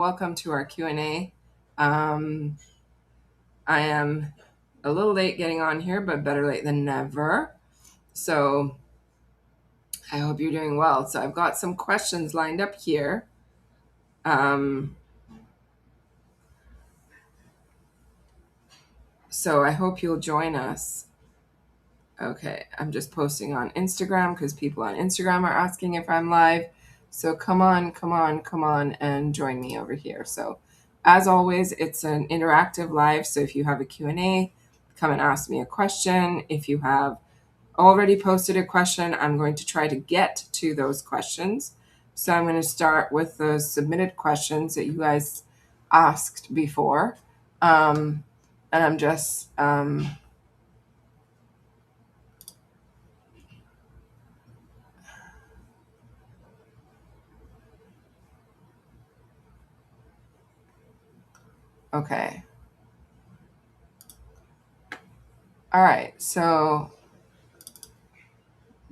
Welcome to our Q&A. I am a little late getting on here, but better late than never. So I hope you're doing well. So I've got some questions lined up here. So I hope you'll join us. Okay, I'm just posting on Instagram because people on Instagram are asking if I'm live. So come on, and join me over here. So as always, it's an interactive live. So if you have a Q&A, come and ask me a question. If you have already posted a question, I'm going to try to get to those questions. So I'm going to start with the submitted questions that you guys asked before. And I'm just okay. All right, so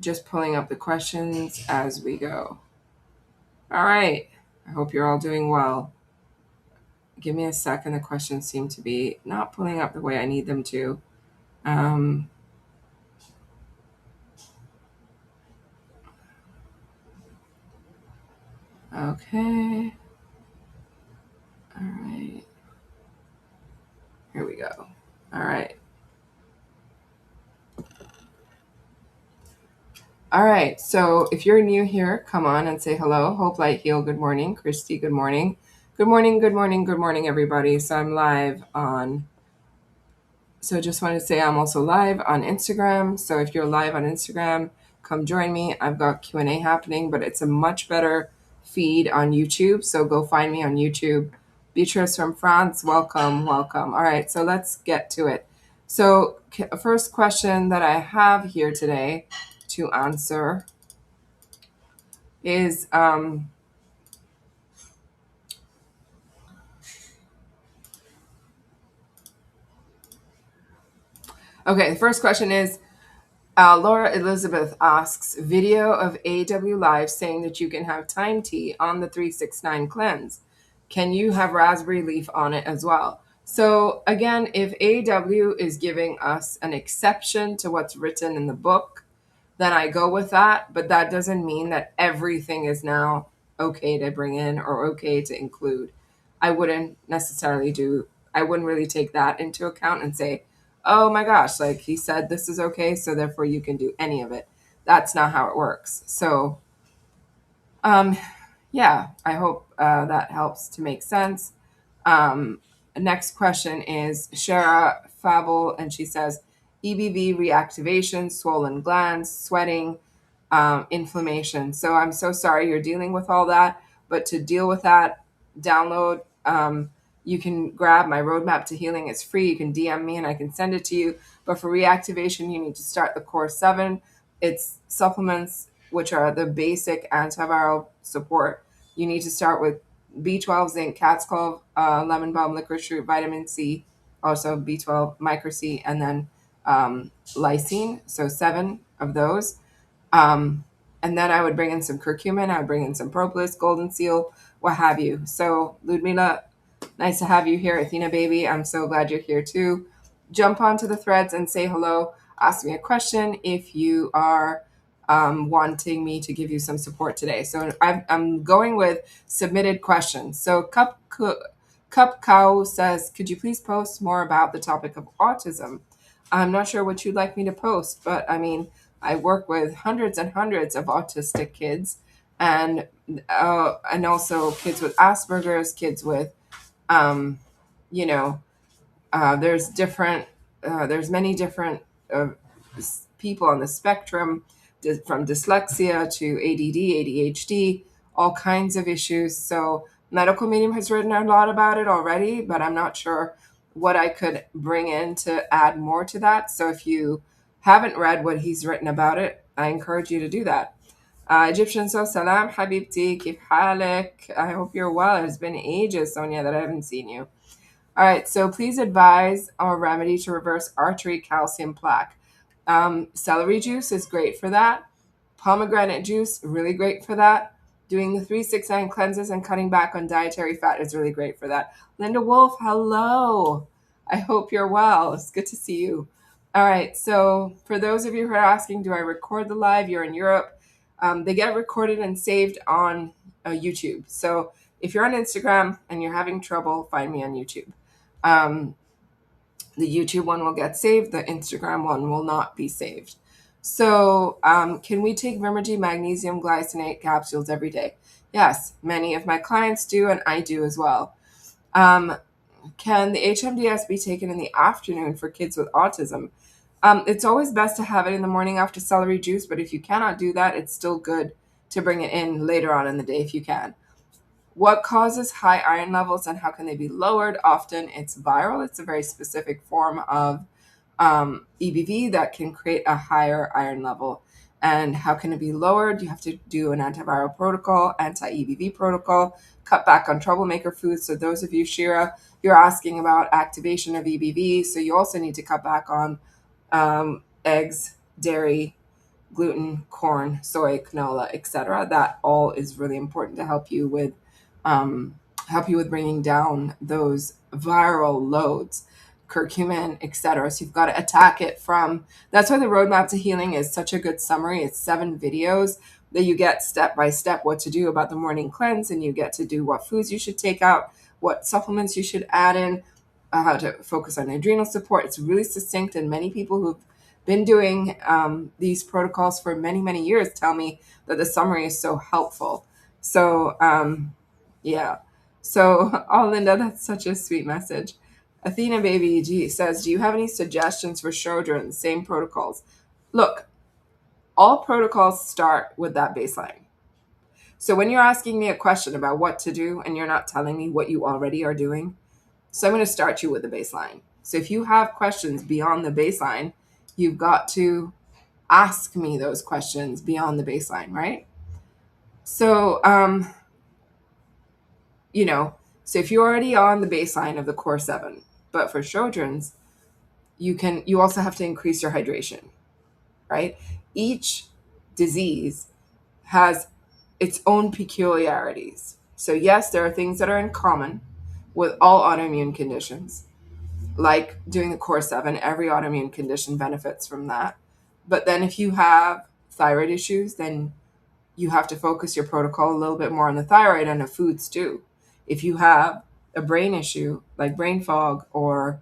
just pulling up the questions as we go. All right, I hope you're all doing well. Give me a second. The questions seem to be not pulling up the way I need them to. Okay. All right. Here we go. All right. All right. So if you're new here, come on and say hello. Hope Light Heal. Good morning. Christy, good morning. Good morning, everybody. So I'm live on. So just wanted to say I'm also live on Instagram. So if you're live on Instagram, come join me. I've got Q&A happening, but it's a much better feed on YouTube. So go find me on YouTube. Beatrice from France, welcome. All right, so let's get to it. So first question that I have here today to answer is okay, the first question is Laura Elizabeth asks, video of AW Live saying that you can have time tea on the 369 cleanse. Can you have raspberry leaf on it as well? So again, if AW is giving us an exception to what's written in the book, then I go with that. But that doesn't mean that everything is now okay to bring in or okay to include. I wouldn't I wouldn't really take that into account and say, oh my gosh, like he said this is okay, so therefore you can do any of it. That's not how it works. So, um, yeah, I hope that helps to make sense. Um, Next question is Shara Fable, and she says EBV reactivation, swollen glands, sweating, inflammation. So I'm so sorry you're dealing with all that, but to deal with that, download. You can grab my roadmap to healing. It's free. You can DM me and I can send it to you. But for reactivation, you need to start the Core 7. It's supplements, which are the basic antiviral support. You need to start with B12, zinc, cat's claw, lemon balm, licorice root, vitamin C, also B12, micro C, and then lysine. So 7 of those. And then I would bring in some curcumin. I would bring in some propolis, golden seal, what have you. So Ludmila, nice to have you here. Athena baby, I'm so glad you're here too. Jump onto the threads and say hello. Ask me a question if you are wanting me to give you some support today. So I'm going with submitted questions. So Cup Cow says, could you please post more about the topic of autism? I'm not sure what you'd like me to post, but I mean, I work with hundreds and hundreds of autistic kids, and also kids with Asperger's, kids with, um, you know, there's different, there's many different people on the spectrum, from dyslexia to ADD, ADHD, all kinds of issues. So Medical Medium has written a lot about it already, but I'm not sure what I could bring in to add more to that. So if you haven't read what he's written about it, I encourage you to do that. Egyptian, so salam habibti, kif halek. I hope you're well. It's been ages, Sonia, that I haven't seen you. All right, so please advise our remedy to reverse artery calcium plaque. Celery juice is great for that. Pomegranate juice, really great for that. Doing the 369 cleanses and cutting back on dietary fat is really great for that. Linda Wolf, hello. I hope you're well. It's good to see you. All right. So, for those of you who are asking, do I record the live? You're in Europe. They get recorded and saved on YouTube. So, if you're on Instagram and you're having trouble, find me on YouTube. Um, the YouTube one will get saved, the Instagram one will not be saved. So, can we take Vimergy magnesium glycinate capsules every day? Yes, many of my clients do, and I do as well. Can the HMDS be taken in the afternoon for kids with autism? It's always best to have it in the morning after celery juice, but if you cannot do that, it's still good to bring it in later on in the day if you can. What causes high iron levels and how can they be lowered? Often it's viral. It's a very specific form of EBV that can create a higher iron level. And how can it be lowered? You have to do an antiviral protocol, anti-EBV protocol, cut back on troublemaker foods. So those of you, Shira, you're asking about activation of EBV. So you also need to cut back on eggs, dairy, gluten, corn, soy, canola, etc. That all is really important to um, help you with bringing down those viral loads, curcumin, etc. So you've got to attack it from. That's why the roadmap to healing is such a good summary. It's 7 videos that you get step by step what to do about the morning cleanse, and you get to do what foods you should take out, what supplements you should add in, how to focus on adrenal support. It's really succinct, and many people who've been doing these protocols for many, many years tell me that the summary is so helpful. So, yeah. So, oh, Linda, that's such a sweet message. Athena Baby G says, do you have any suggestions for children? Same protocols. Look, all protocols start with that baseline. So when you're asking me a question about what to do and you're not telling me what you already are doing, so I'm going to start you with the baseline. So if you have questions beyond the baseline, you've got to ask me those questions beyond the baseline, right? So, so if you're already on the baseline of the core 7, but for Sjogren's, you also have to increase your hydration, right? Each disease has its own peculiarities. So yes, there are things that are in common with all autoimmune conditions, like doing the core 7. Every autoimmune condition benefits from that. But then if you have thyroid issues, then you have to focus your protocol a little bit more on the thyroid and the foods too. If you have a brain issue like brain fog or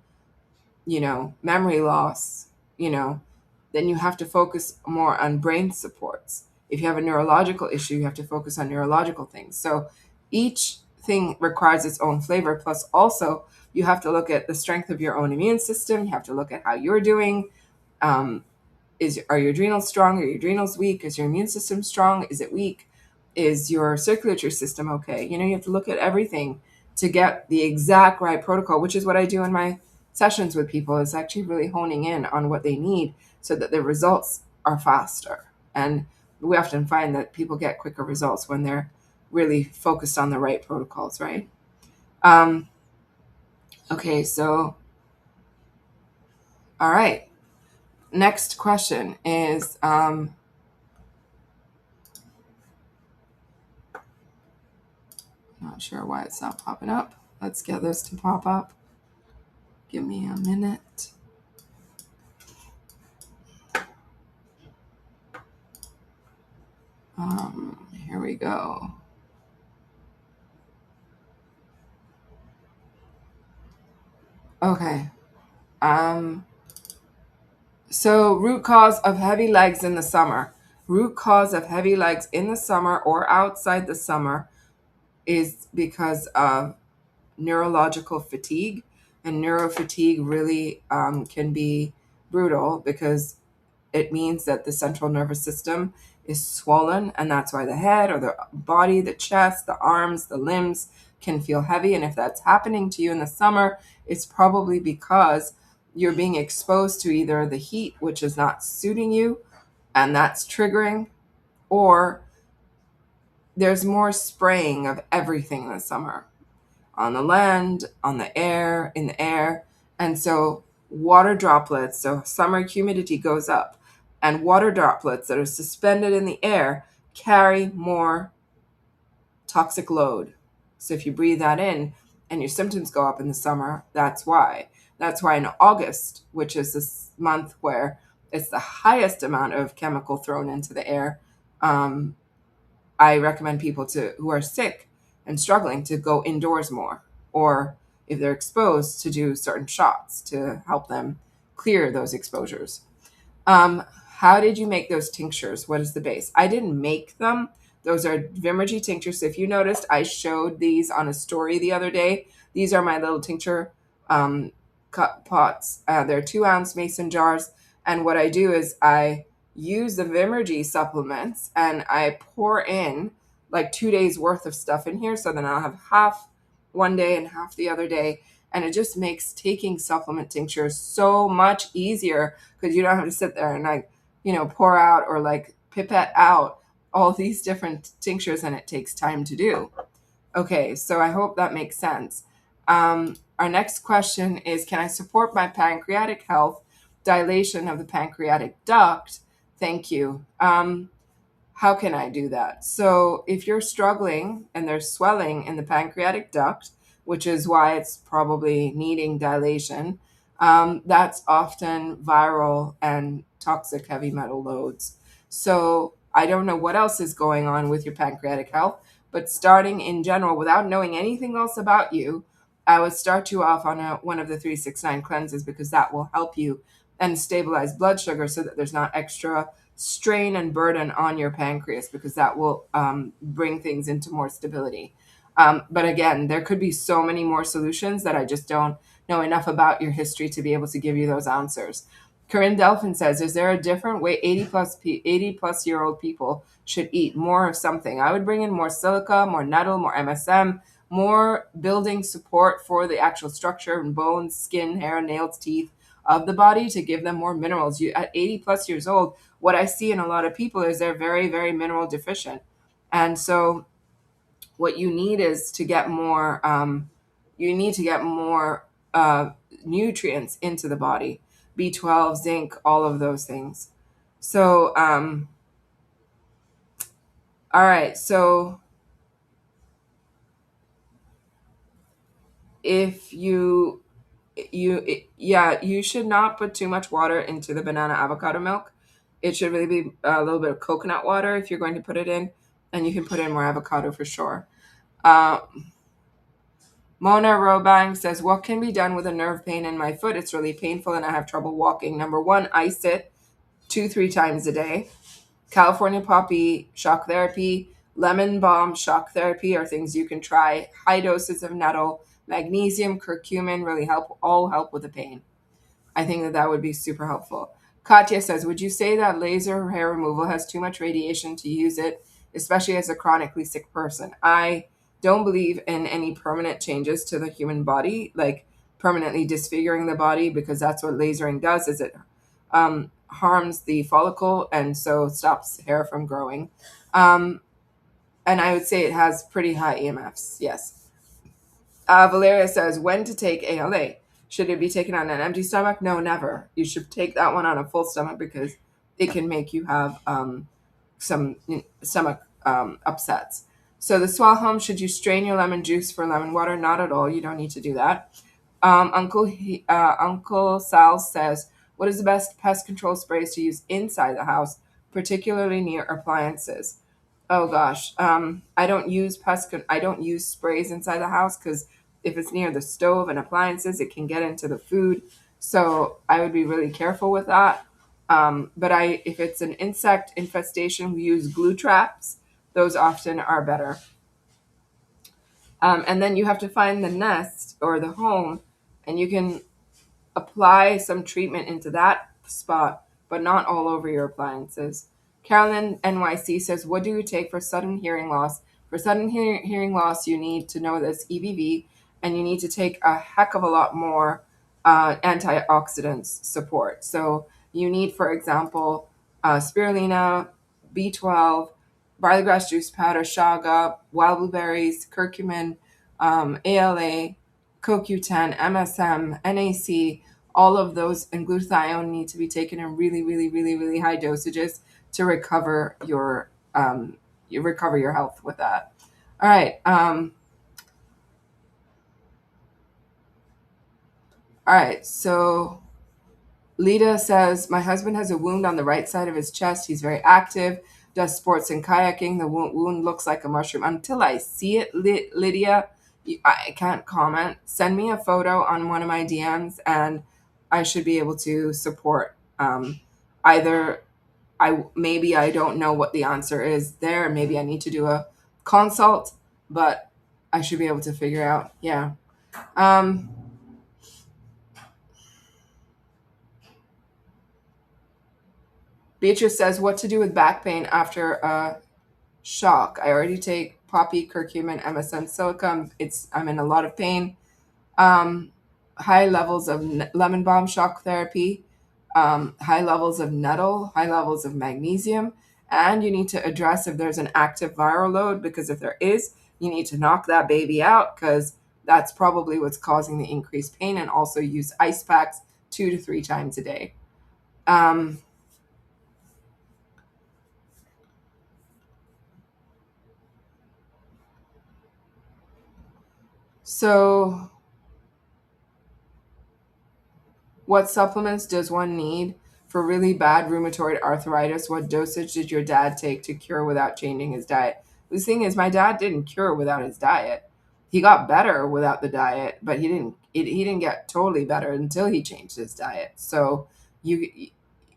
memory loss, then you have to focus more on brain supports. If you have a neurological issue, you have to focus on neurological things. So each thing requires its own flavor. Plus, also, you have to look at the strength of your own immune system. You have to look at how you're doing. Are your adrenals strong? Are your adrenals weak? Is your immune system strong? Is it weak? Is your circulatory system okay? You have to look at everything to get the exact right protocol, which is what I do in my sessions with people. Is actually really honing in on what they need so that the results are faster. And we often find that people get quicker results when they're really focused on the right protocols, right? Okay, so, all right. Next question is, not sure why it's not popping up. Let's get this to pop up. Give me a minute. Here we go. Okay. So root cause of heavy legs in the summer. Root cause of heavy legs in the summer or outside the summer is because of neurological fatigue. And neurofatigue really can be brutal because it means that the central nervous system is swollen, and that's why the head or the body, the chest, the arms, the limbs can feel heavy. And if that's happening to you in the summer, it's probably because you're being exposed to either the heat, which is not suiting you, and that's triggering, or there's more spraying of everything in the summer on the land, on the air, in the air. And so water droplets, so summer humidity goes up, and water droplets that are suspended in the air carry more toxic load. So if you breathe that in and your symptoms go up in the summer, that's why. That's why in August, which is this month where it's the highest amount of chemical thrown into the air, um, I recommend people to who are sick and struggling to go indoors more, or if they're exposed, to do certain shots to help them clear those exposures. Um, how did you make those tinctures? What is the base? I didn't make them. Those are Vimergy tinctures. So if you noticed, I showed these on a story the other day. These are my little tincture um, cut pots. They're 2 ounce mason jars. And what I do is I use the Vimergy supplements and I pour in like 2 days worth of stuff in here. So then I'll have half one day and half the other day. And it just makes taking supplement tinctures so much easier because you don't have to sit there and like, pour out or like pipette out all these different tinctures, and it takes time to do. Okay, so I hope that makes sense. Our next question is, can I support my pancreatic health? Dilation of the pancreatic duct. Thank you. How can I do that? So if you're struggling and there's swelling in the pancreatic duct, which is why it's probably needing dilation, that's often viral and toxic heavy metal loads. So I don't know what else is going on with your pancreatic health, but starting in general, without knowing anything else about you, I would start you off on one of the 369 cleanses, because that will help you and stabilize blood sugar so that there's not extra strain and burden on your pancreas, because that will bring things into more stability. But again, there could be so many more solutions that I just don't know enough about your history to be able to give you those answers. Corinne Delphin says, is there a different way 80 plus year old people should eat more of something? I would bring in more silica, more nettle, more MSM, more building support for the actual structure and bones, skin, hair, nails, teeth of the body to give them more minerals. You at 80 plus years old, what I see in a lot of people is they're very, very mineral deficient. And so what you need is to get more, you need to get more nutrients into the body, B12, zinc, all of those things. So, all right. So if you should not put too much water into the banana avocado milk. It should really be a little bit of coconut water if you're going to put it in, and you can put in more avocado for sure. Uh, Mona Robang says, what can be done with a nerve pain in my foot? It's really painful and I have trouble walking. Number one, ice it 2-3 times a day. California poppy shock therapy, lemon balm shock therapy are things you can try. High doses of nettle, magnesium, curcumin really all help with the pain. I think that would be super helpful. Katya says, would you say that laser hair removal has too much radiation to use it, especially as a chronically sick person? I don't believe in any permanent changes to the human body, like permanently disfiguring the body, because that's what lasering does, is it harms the follicle and so stops hair from growing. And I would say it has pretty high EMFs, yes. Valeria says, when to take ALA? Should it be taken on an empty stomach? No, never. You should take that one on a full stomach because it can make you have some stomach upsets. So the swallow home, should you strain your lemon juice for lemon water? Not at all. You don't need to do that. Uncle Sal says, what is the best pest control sprays to use inside the house, particularly near appliances? Oh gosh, I don't use I don't use sprays inside the house because if it's near the stove and appliances, it can get into the food. So I would be really careful with that. But if it's an insect infestation, we use glue traps. Those often are better. And then you have to find the nest or the home, and you can apply some treatment into that spot, but not all over your appliances. Carolyn NYC says, what do you take for sudden hearing loss? For sudden hearing loss, you need to know this EBV, and you need to take a heck of a lot more antioxidants support. So you need, for example, spirulina, B12, barley grass juice powder, shaga, wild blueberries, curcumin, ALA, CoQ10, MSM, NAC, all of those, and glutathione need to be taken in really, really, really, really high dosages to recover your health with that. All right. All right. So Lita says, my husband has a wound on the right side of his chest. He's very active, does sports and kayaking. The wound looks like a mushroom. Until I see it, Lydia, I can't comment. Send me a photo on one of my DMs and I should be able to support. Either maybe I don't know what the answer is there. Maybe I need to do a consult, but I should be able to figure out. Yeah. Um, Beatrice says, what to do with back pain after a shock. I already take poppy, curcumin, MSM, silicum. I'm in a lot of pain. Um, High levels of lemon balm shock therapy, high levels of nettle, high levels of magnesium, and you need to address if there's an active viral load, because if there is, you need to knock that baby out because that's probably what's causing the increased pain. And also use ice packs 2 to 3 times a day. Um, so what supplements does one need for really bad rheumatoid arthritis? What dosage did your dad take to cure without changing his diet? The thing is, my dad didn't cure without his diet. He got better without the diet, but he didn't get totally better until he changed his diet. So you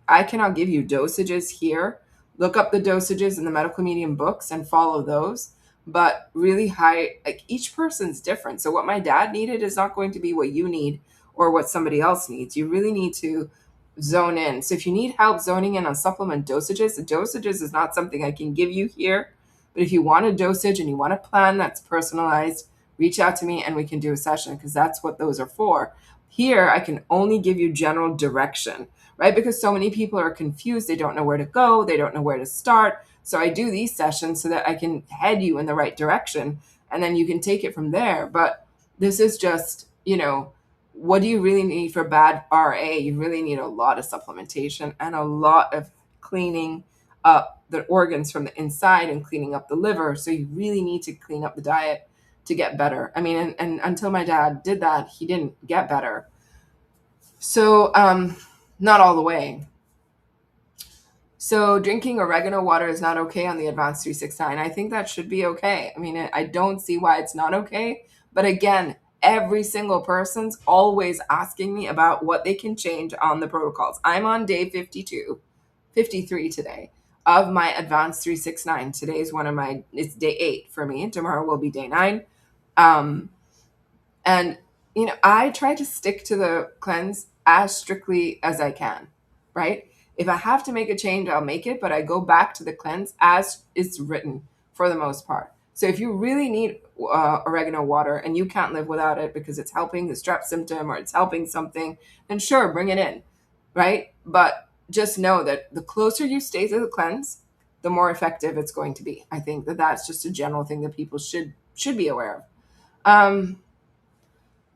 I cannot give you dosages here. Look up the dosages in the medical medium books and follow those. But really high, like each person's different. So what my dad needed is not going to be what you need or what somebody else needs. You really need to zone in. So if you need help zoning in on supplement dosages, the dosages is not something I can give you here. But if you want a dosage and you want a plan that's personalized, reach out to me and we can do a session because that's what those are for. Here, I can only give you general direction, right? Because so many people are confused. They don't know where to go. They don't know where to start. So I do these sessions so that I can head you in the right direction and then you can take it from there. But this is just, what do you really need for bad RA? You really need a lot of supplementation and a lot of cleaning up the organs from the inside and cleaning up the liver. So you really need to clean up the diet to get better. I mean, and until my dad did that, he didn't get better. So, not all the way. So drinking oregano water is not okay on the Advanced 369. I think that should be okay. I mean, I don't see why it's not okay. But again, every single person's always asking me about what they can change on the protocols. I'm on day 52, 53 today of my Advanced 369. Today is it's day 8 for me. Tomorrow will be day 9. Um, and, I try to stick to the cleanse as strictly as I can, right? If I have to make a change, I'll make it, but I go back to the cleanse as it's written for the most part. So if you really need oregano water and you can't live without it because it's helping the strep symptom or it's helping something, then sure, bring it in, right? But just know that the closer you stay to the cleanse, the more effective it's going to be. I think that that's just a general thing that people should be aware of.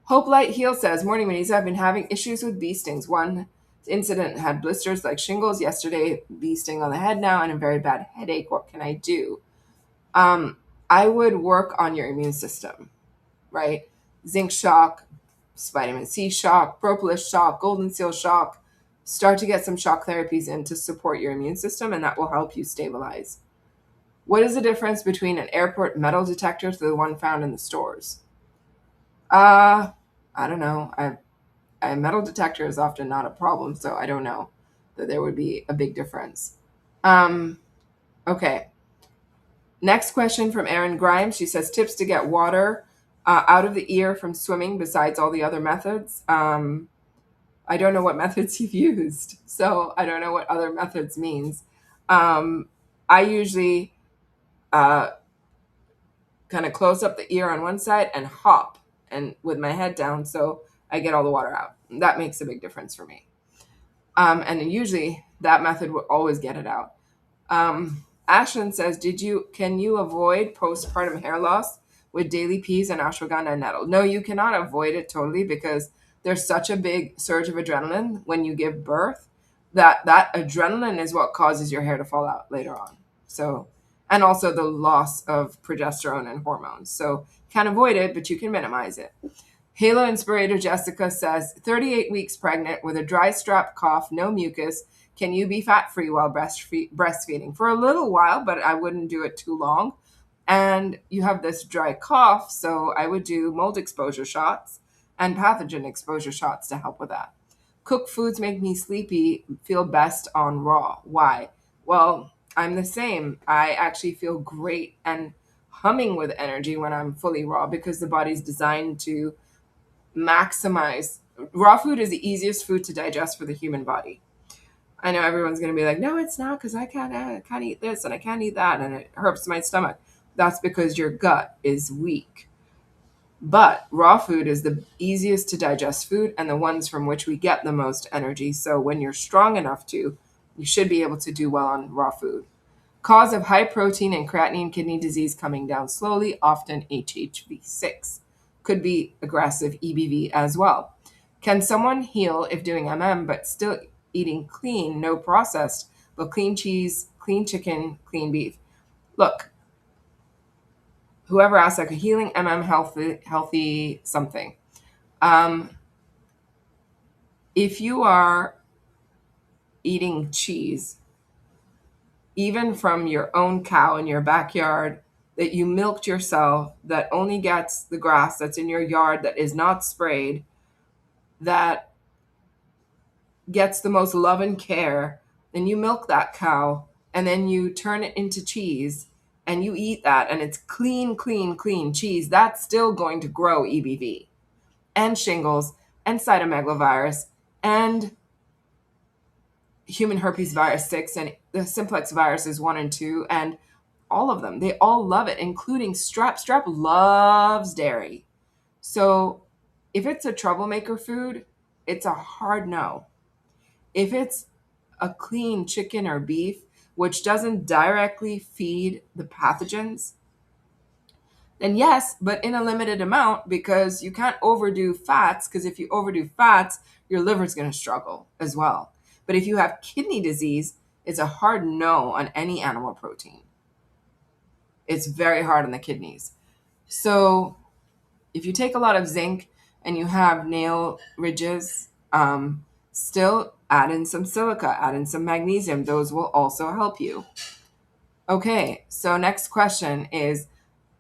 Hope Light Heal says, Morning, Muneeza. I've been having issues with bee stings. One incident had blisters like shingles yesterday, bee sting on the head now, and a very bad headache. What can I do? I would work on your immune system, right? Zinc shock, vitamin C shock, propolis shock, golden seal shock. Start to get some shock therapies in to support your immune system, and that will help you stabilize. What is the difference between an airport metal detector to the one found in the stores? Uh, I don't know. A metal detector is often not a problem, so I don't know that there would be a big difference. Um, okay. Next question from Erin Grimes. She says tips to get water out of the ear from swimming besides all the other methods. I don't know what methods you've used, so I don't know what other methods means. I usually uh, kind of close up the ear on one side and hop and with my head down so I get all the water out. That makes a big difference for me. And usually that method will always get it out. Ashland says, can you avoid postpartum hair loss with daily peas and ashwagandha and nettle? No, you cannot avoid it totally because there's such a big surge of adrenaline when you give birth that adrenaline is what causes your hair to fall out later on. So, and also the loss of progesterone and hormones. So can't avoid it, but you can minimize it. Halo Inspirator Jessica says 38 weeks pregnant with a dry strap cough, no mucus. Can you be fat free while breastfeeding? For a little while, but I wouldn't do it too long. And you have this dry cough, so I would do mold exposure shots and pathogen exposure shots to help with that. Cooked foods make me sleepy, feel best on raw. Why? Well, I'm the same. I actually feel great and humming with energy when I'm fully raw because the body's designed to maximize. Raw food is the easiest food to digest for the human body. I know everyone's going to be like, no, it's not because I can't eat this and I can't eat that and it hurts my stomach. That's because your gut is weak. But raw food is the easiest to digest food and the ones from which we get the most energy. So when you're strong enough to, you should be able to do well on raw food. Cause of high protein and creatinine kidney disease coming down slowly, often HHV6. Could be aggressive EBV as well. Can someone heal if doing but still eating clean, no processed, but clean cheese, clean chicken, clean beef? Look, whoever asked, like a healing healthy something. Um, if you are eating cheese, even from your own cow in your backyard that you milked yourself, that only gets the grass that's in your yard, that is not sprayed, that gets the most love and care, and you milk that cow and then you turn it into cheese and you eat that and it's clean, clean, clean cheese, that's still going to grow EBV and shingles and cytomegalovirus and human herpes virus 6 and the simplex viruses 1 and 2 and all of them. They all love it, including strep. Strep loves dairy. So if it's a troublemaker food, it's a hard no. If it's a clean chicken or beef, which doesn't directly feed the pathogens, then yes, but in a limited amount because you can't overdo fats, because if you overdo fats, your liver's going to struggle as well. But if you have kidney disease, it's a hard no on any animal protein. It's very hard on the kidneys. So if you take a lot of zinc and you have nail ridges, still add in some silica, add in some magnesium. Those will also help you. Okay, so next question is,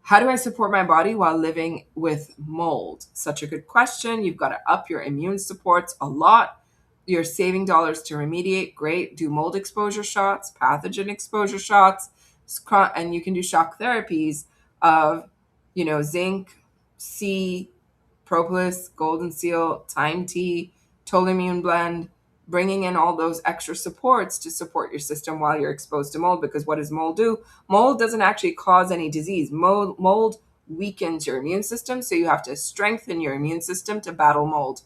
how do I support my body while living with mold? Such a good question. You've got to up your immune supports a lot. You're saving dollars to remediate. Great. Do mold exposure shots, pathogen exposure shots, and you can do shock therapies of, zinc, C, propolis, golden seal, thyme tea, total immune blend, bringing in all those extra supports to support your system while you're exposed to mold. Because what does mold do? Mold doesn't actually cause any disease. Mold weakens your immune system, so you have to strengthen your immune system to battle mold.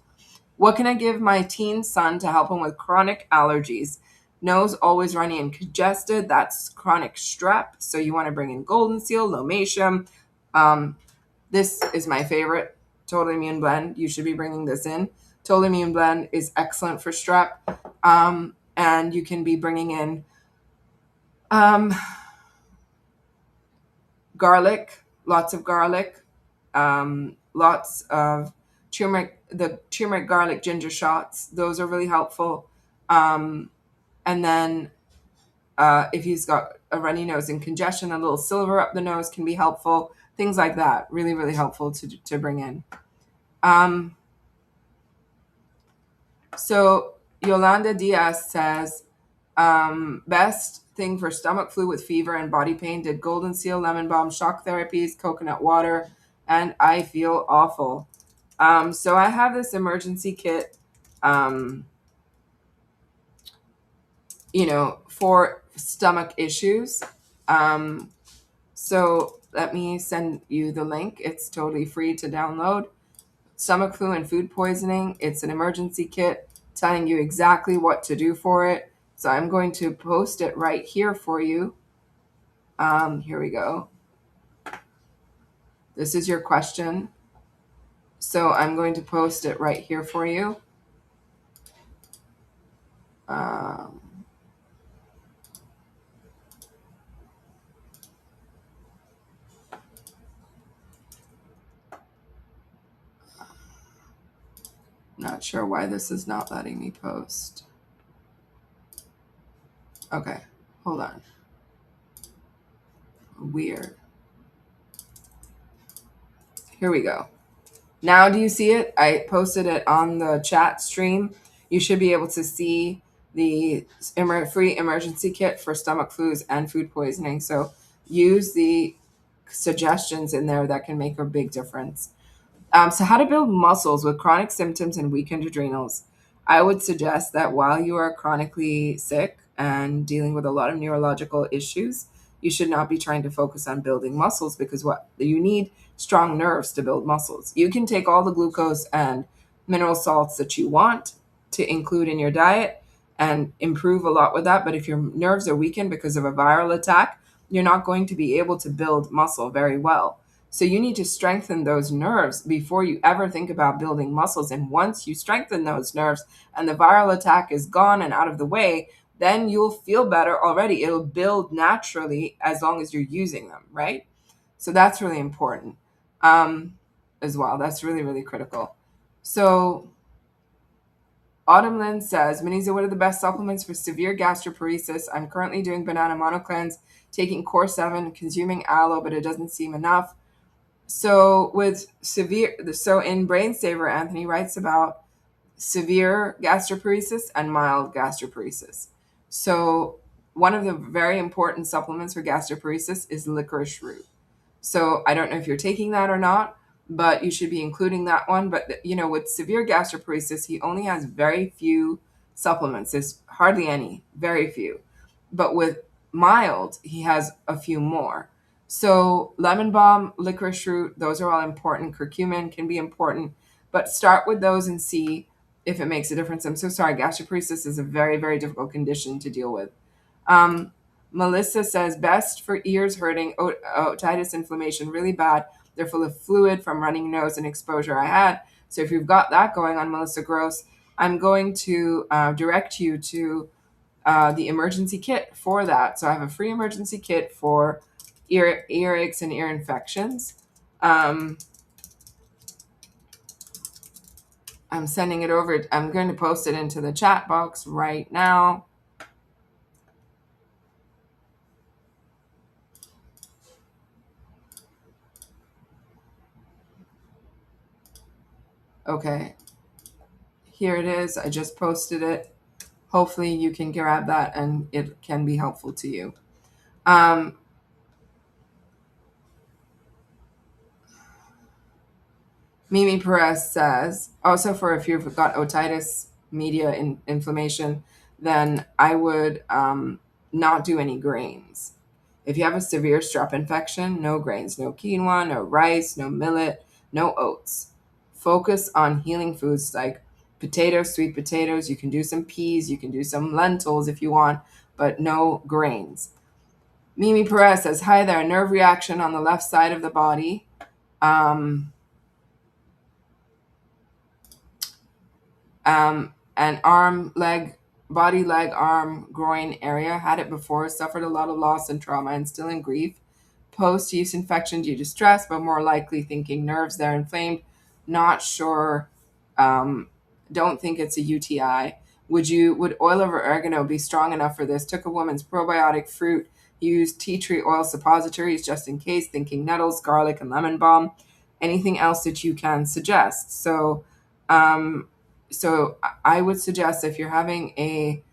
What can I give my teen son to help him with chronic allergies? Nose always runny and congested. That's chronic strep. So you want to bring in golden seal, lomatium. This is my favorite, Total Immune Blend. You should be bringing this in. Total Immune Blend is excellent for strep. And you can be bringing in garlic, lots of garlic, lots of turmeric garlic ginger shots. Those are really helpful. And then if he's got a runny nose and congestion, a little silver up the nose can be helpful. Things like that, really, really helpful to bring in. So Yolanda Diaz says, best thing for stomach flu with fever and body pain, did golden seal, lemon balm, shock therapies, coconut water, and I feel awful. So I have this emergency kit, for stomach issues. So let me send you the link. It's totally free to download. Stomach flu and food poisoning. It's an emergency kit telling you exactly what to do for it. So I'm going to post it right here for you. Here we go. This is your question. So I'm going to post it right here for you. Not sure why this is not letting me post. Okay, hold on. Weird. Here we go. Now, do you see it? I posted it on the chat stream. You should be able to see the free emergency kit for stomach flus and food poisoning. So use the suggestions in there that can make a big difference. So, how to build muscles with chronic symptoms and weakened adrenals. I would suggest that while you are chronically sick and dealing with a lot of neurological issues, you should not be trying to focus on building muscles because what you need strong nerves to build muscles. You can take all the glucose and mineral salts that you want to include in your diet and improve a lot with that. But if your nerves are weakened because of a viral attack, you're not going to be able to build muscle very well. So you need to strengthen those nerves before you ever think about building muscles. And once you strengthen those nerves and the viral attack is gone and out of the way, then you'll feel better already. It'll build naturally as long as you're using them, right? So that's really important as well. That's really, really critical. So Autumn Lynn says, Muneeza, what are the best supplements for severe gastroparesis? I'm currently doing banana mono cleanse, taking core 7, consuming aloe, but it doesn't seem enough. So in Brain Saver, Anthony writes about severe gastroparesis and mild gastroparesis. So one of the very important supplements for gastroparesis is licorice root. So I don't know if you're taking that or not, but you should be including that one. But with severe gastroparesis, he only has very few supplements. There's hardly any, very few. But with mild, he has a few more. So lemon balm, licorice root, those are all important. Curcumin can be important, but start with those and see if it makes a difference. I'm so sorry. Gastroparesis is a very, very difficult condition to deal with. Um, Melissa says, best for ears hurting, otitis inflammation, really bad. They're full of fluid from running nose and exposure I had. So if you've got that going on, Melissa Gross, I'm going to direct you to the emergency kit for that. So I have a free emergency kit for earaches and ear infections. I'm sending it over. I'm going to post it into the chat box right now. Okay. Here it is. I just posted it. Hopefully you can grab that and it can be helpful to you. Mimi Perez says, also for if you've got otitis media inflammation, then I would not do any grains. If you have a severe strep infection, no grains, no quinoa, no rice, no millet, no oats. Focus on healing foods like potatoes, sweet potatoes. You can do some peas, you can do some lentils if you want, but no grains. Mimi Perez says, hi there, nerve reaction on the left side of the body. And arm, leg, body, leg, arm, groin area. Had it before, suffered a lot of loss and trauma and still in grief. Post-use infection due to stress, but more likely thinking nerves there inflamed. Not sure. Don't think it's a UTI. Would oil of oregano be strong enough for this? Took a woman's probiotic fruit, used tea tree oil suppositories just in case, thinking nettles, garlic, and lemon balm. Anything else that you can suggest? So I would suggest if you're having a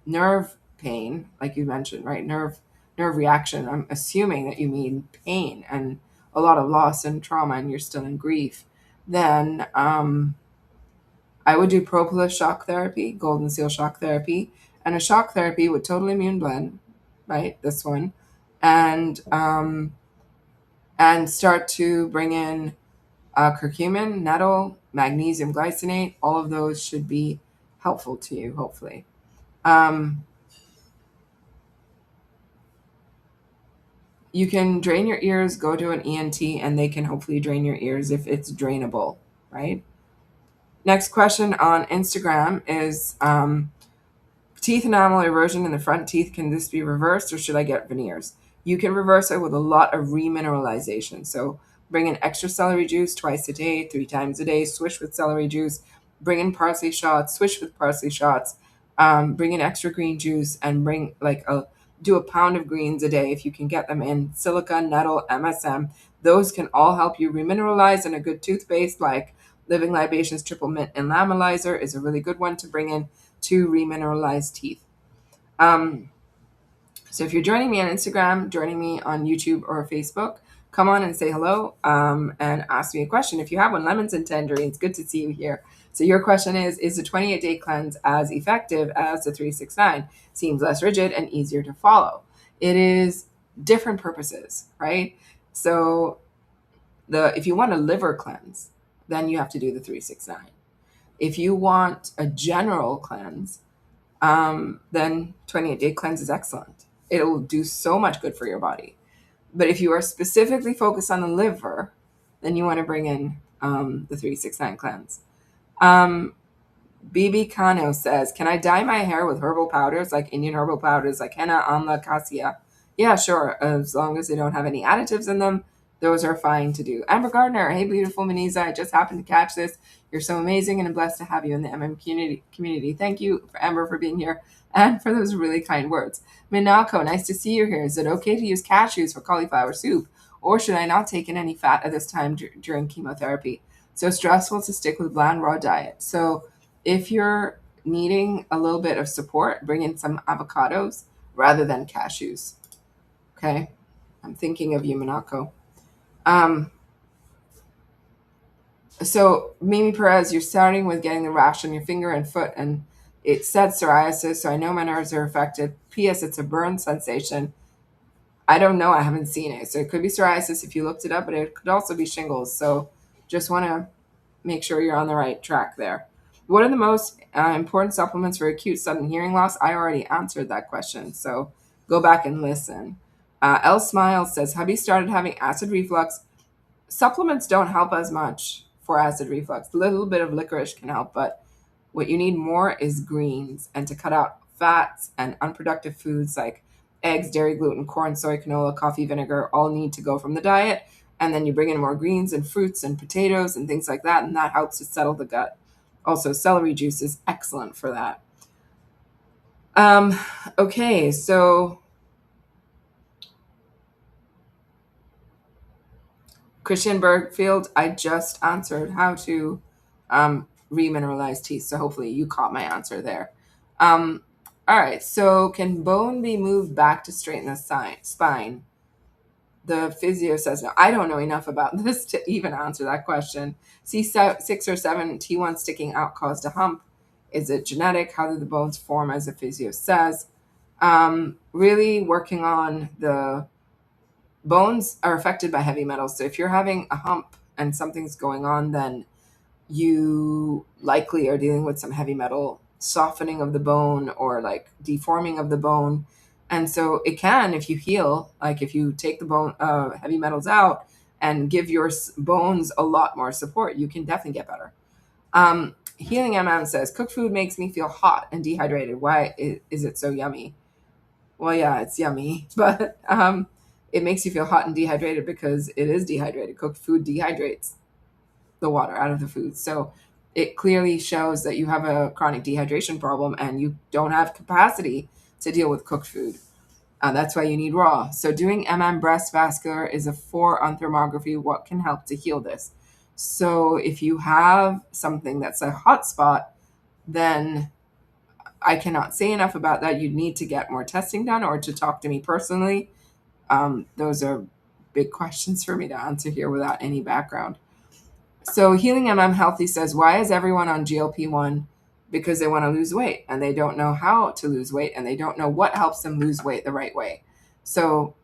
nerve pain, like you mentioned, right? Nerve reaction. I'm assuming that you mean pain and a lot of loss and trauma, and you're still in grief. Then I would do propolis shock therapy, golden seal shock therapy, and a shock therapy with total immune blend, right? This one, and start to bring in curcumin, nettle, magnesium glycinate. All of those should be helpful to you, hopefully. You can drain your ears, go to an ENT, and they can hopefully drain your ears if it's drainable, right? Next question on Instagram is teeth enamel erosion in the front teeth. Can this be reversed or should I get veneers? You can reverse it with a lot of remineralization. So Bring in extra celery juice twice a day, 3 times a day. Swish with celery juice. Bring in parsley shots. Swish with parsley shots. Bring in extra green juice and bring do a pound of greens a day if you can get them in. Silica, nettle, MSM. Those can all help you remineralize, and a good toothpaste like Living Libations Triple Mint and Lamelizer is a really good one to bring in to remineralize teeth. Um, so if you're joining me on Instagram, joining me on YouTube or Facebook, come on and say hello and ask me a question. If you have one, lemons and tangerines, good to see you here. So your question is the 28-day cleanse as effective as the 369? Seems less rigid and easier to follow. It is different purposes, right? So if you want a liver cleanse, then you have to do the 369. If you want a general cleanse, then 28-day cleanse is excellent. It'll do so much good for your body. But if you are specifically focused on the liver, then you want to bring in the 369 cleanse. BB Kano says, can I dye my hair with herbal powders, like Indian herbal powders, like henna, amla, cassia? Yeah, sure, as long as they don't have any additives in them. Those are fine to do. Amber Gardner, hey, beautiful Muneeza, I just happened to catch this. You're so amazing, and I'm blessed to have you in the community. Thank you, Amber, for being here and for those really kind words. Minako, nice to see you here. Is it okay to use cashews for cauliflower soup, or should I not take in any fat at this time during chemotherapy? So stressful to stick with bland raw diet. So if you're needing a little bit of support, bring in some avocados rather than cashews. Okay? I'm thinking of you, Minako. So Mimi Perez, you're starting with getting the rash on your finger and foot, and it said psoriasis, so I know my nerves are affected. P.S. It's a burn sensation. I don't know. I haven't seen it. So it could be psoriasis if you looked it up, but it could also be shingles. So just want to make sure you're on the right track there. What are the most important supplements for acute sudden hearing loss? I already answered that question, so go back and listen. L Smile says, hubby started having acid reflux. Supplements don't help as much for acid reflux. A little bit of licorice can help, but what you need more is greens and to cut out fats and unproductive foods like eggs, dairy, gluten, corn, soy, canola, coffee, vinegar, all need to go from the diet. And then you bring in more greens and fruits and potatoes and things like that, and that helps to settle the gut. Also, celery juice is excellent for that. Okay, so Christian Bergfield, I just answered how to remineralize teeth, so hopefully you caught my answer there. All right, so can bone be moved back to straighten the spine? The physio says no. I don't know enough about this to even answer that question. C6 or 7 T1 sticking out caused a hump. Is it genetic? How do the bones form, as the physio says? Really working on the bones are affected by heavy metals. So if you're having a hump and something's going on, then you likely are dealing with some heavy metal softening of the bone or like deforming of the bone. And so it can, if you heal, like if you take the bone heavy metals out and give your bones a lot more support, you can definitely get better. Healing MM says, cooked food makes me feel hot and dehydrated. Why is it so yummy? Well, yeah, it's yummy, but it makes you feel hot and dehydrated because it is dehydrated. Cooked food dehydrates the water out of the food. So it clearly shows that you have a chronic dehydration problem and you don't have capacity to deal with cooked food. That's why you need raw. So doing breast vascular is a 4 on thermography. What can help to heal this? So if you have something that's a hot spot, then I cannot say enough about that. You'd need to get more testing done or to talk to me personally. Those are big questions for me to answer here without any background. So Healing Healthy says, why is everyone on GLP-1? Because they want to lose weight and they don't know how to lose weight and they don't know what helps them lose weight the right way. So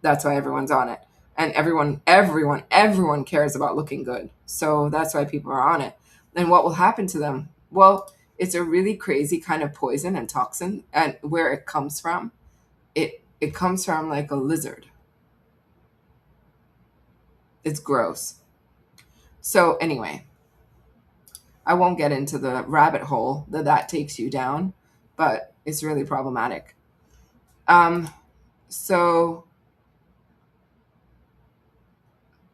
that's why everyone's on it. And everyone cares about looking good. So that's why people are on it. And what will happen to them? Well, it's a really crazy kind of poison and toxin. And where it comes from, it comes from like a lizard. It's gross. So anyway, I won't get into the rabbit hole that takes you down, but it's really problematic. So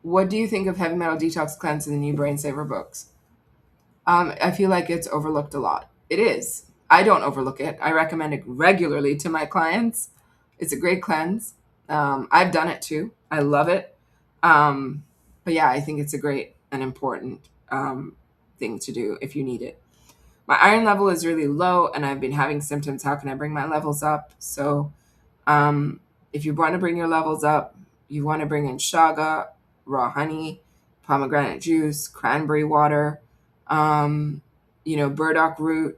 What do you think of Heavy Metal Detox Cleanse in the new Brain Saver books? I feel like it's overlooked a lot. It is. I don't overlook it. I recommend it regularly to my clients. It's a great cleanse. I've done it too. I love it. Um, but yeah, I think it's a great and important thing to do if you need it. My iron level is really low and I've been having symptoms. How can I bring my levels up? So, um, if you want to bring your levels up, you want to bring in shaga, raw honey, pomegranate juice, cranberry water, um, burdock root.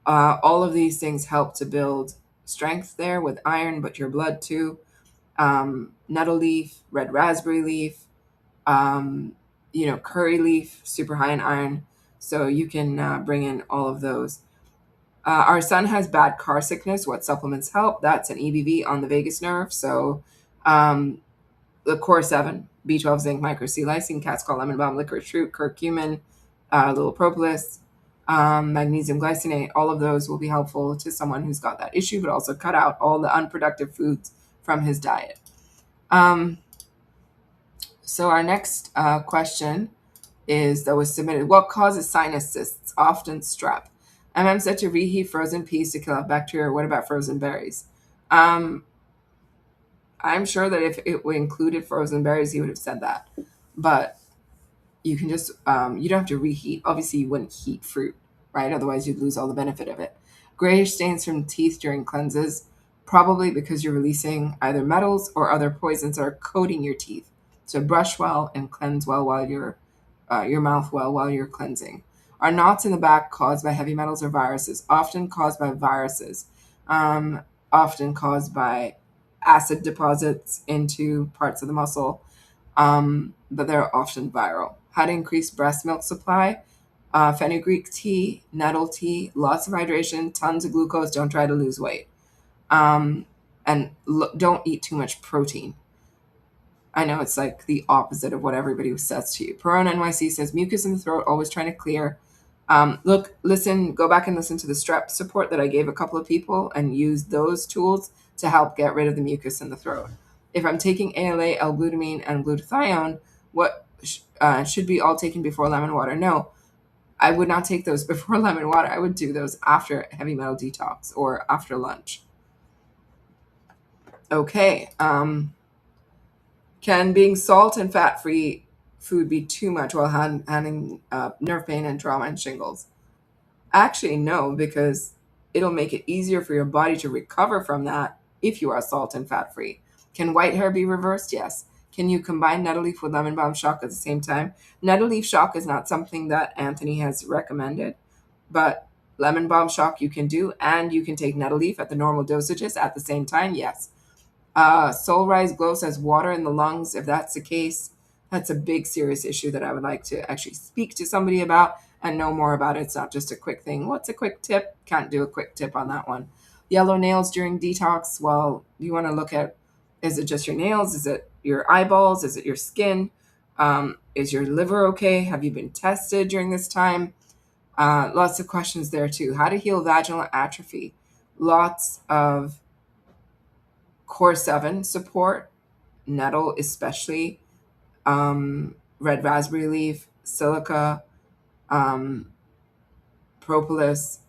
All of these things help to build strength there with iron, but your blood too. Nettle leaf, red raspberry leaf, curry leaf, super high in iron. So you can bring in all of those. Our son has bad car sickness. What supplements help? That's an EBV on the vagus nerve. So um, the core 7, B12, zinc, micro C lysine, cat's called lemon balm, licorice root, curcumin, little propolis, magnesium glycinate. All of those will be helpful to someone who's got that issue, but also cut out all the unproductive foods from his diet. Um, so our next question that was submitted. What causes sinus cysts? Often strep. Said to reheat frozen peas to kill off bacteria. What about frozen berries? Um, I'm sure that if it included frozen berries, he would have said that. But you can just, you don't have to reheat. Obviously, you wouldn't heat fruit, right? Otherwise, you'd lose all the benefit of it. Grayish stains from teeth during cleanses, probably because you're releasing either metals or other poisons that are coating your teeth. So brush well and cleanse well while your mouth well while you're cleansing. Are knots in the back caused by heavy metals or viruses? Often caused by viruses. Often caused by acid deposits into parts of the muscle, but they're often viral. How to increase breast milk supply? Fenugreek tea, nettle tea, lots of hydration, tons of glucose. Don't try to lose weight. And don't eat too much protein. I know it's like the opposite of what everybody says to you. Perone NYC says mucus in the throat, always trying to clear. Go back and listen to the strep support that I gave a couple of people and use those tools to help get rid of the mucus in the throat. If I'm taking ALA, L-glutamine, and glutathione, what should be all taken before lemon water? No, I would not take those before lemon water. I would do those after heavy metal detox or after lunch. Okay. Can being salt and fat-free food be too much while having nerve pain and trauma and shingles? Actually, no, because it'll make it easier for your body to recover from that if you are salt and fat-free. Can white hair be reversed? Yes. Can you combine nettle leaf with lemon balm shock at the same time? Nettle leaf shock is not something that Anthony has recommended, but lemon balm shock you can do, and you can take nettle leaf at the normal dosages at the same time. Yes. Soul Rise Glow says water in the lungs. If that's the case, that's a big serious issue that I would like to actually speak to somebody about and know more about it. It's not just a quick thing. What's a quick tip? Can't do a quick tip on that one. Yellow nails during detox. Well, you want to look at, is it just your nails? Is it your eyeballs? Is it your skin? Is your liver okay? Have you been tested during this time? Lots of questions there too. How to heal vaginal atrophy. Lots of core 7 support, nettle especially, red raspberry leaf, silica, propolis,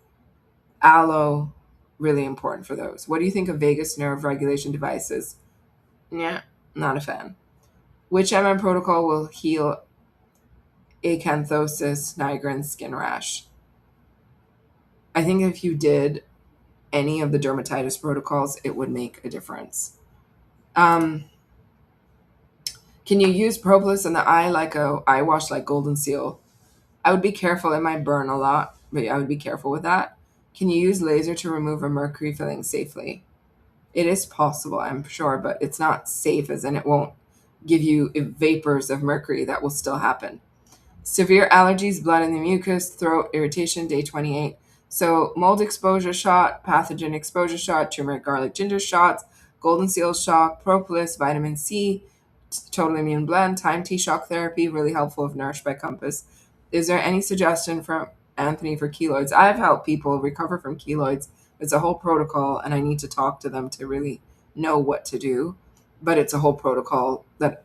aloe, really important for those. What do you think of vagus nerve regulation devices? Yeah, not a fan. Which protocol will heal acanthosis nigrans skin rash? I think if you did any of the dermatitis protocols, it would make a difference. Can you use propolis in the eye like a eye wash like Golden Seal? I would be careful. It might burn a lot, but I would be careful with that. Can you use laser to remove a mercury filling safely? It is possible, I'm sure, but it's not safe, as in it won't give you vapors of mercury. That will still happen. Severe allergies, blood in the mucus, throat irritation, day 28. So mold exposure shot, pathogen exposure shot, turmeric, garlic, ginger shots, golden seal shock, propolis, vitamin C, total immune blend, time tea shock therapy, really helpful if nourished by compass. Is there any suggestion from Anthony for keloids? I've helped people recover from keloids. It's a whole protocol, and I need to talk to them to really know what to do. But it's a whole protocol that,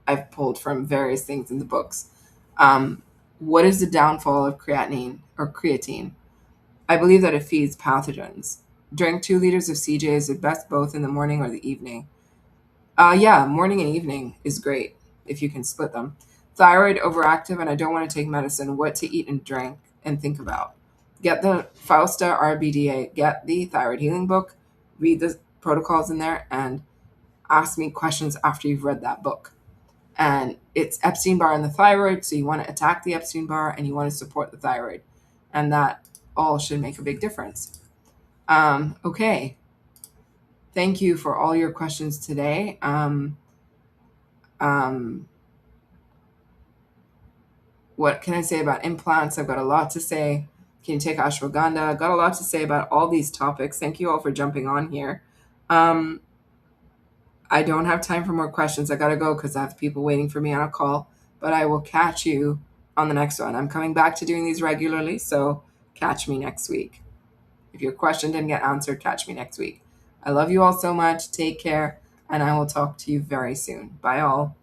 I've pulled from various things in the books. Um, what is the downfall of creatinine or creatine? I believe that it feeds pathogens. Drink 2 liters of CJ is the best both in the morning or the evening. Yeah, morning and evening is great if you can split them. Thyroid overactive and I don't want to take medicine. What to eat and drink and think about. Get the Fausta RBDA, get the thyroid healing book, read the protocols in there, and ask me questions after you've read that book. And it's Epstein Barr and the thyroid, so you want to attack the Epstein Barr and you want to support the thyroid. And that all should make a big difference. Okay. Thank you for all your questions today. Um, what can I say about implants? I've got a lot to say. Can you take ashwagandha? I've got a lot to say about all these topics. Thank you all for jumping on here. Um, I don't have time for more questions. I got to go because I have people waiting for me on a call, but I will catch you on the next one. I'm coming back to doing these regularly, so catch me next week. If your question didn't get answered, catch me next week. I love you all so much. Take care, and I will talk to you very soon. Bye, all.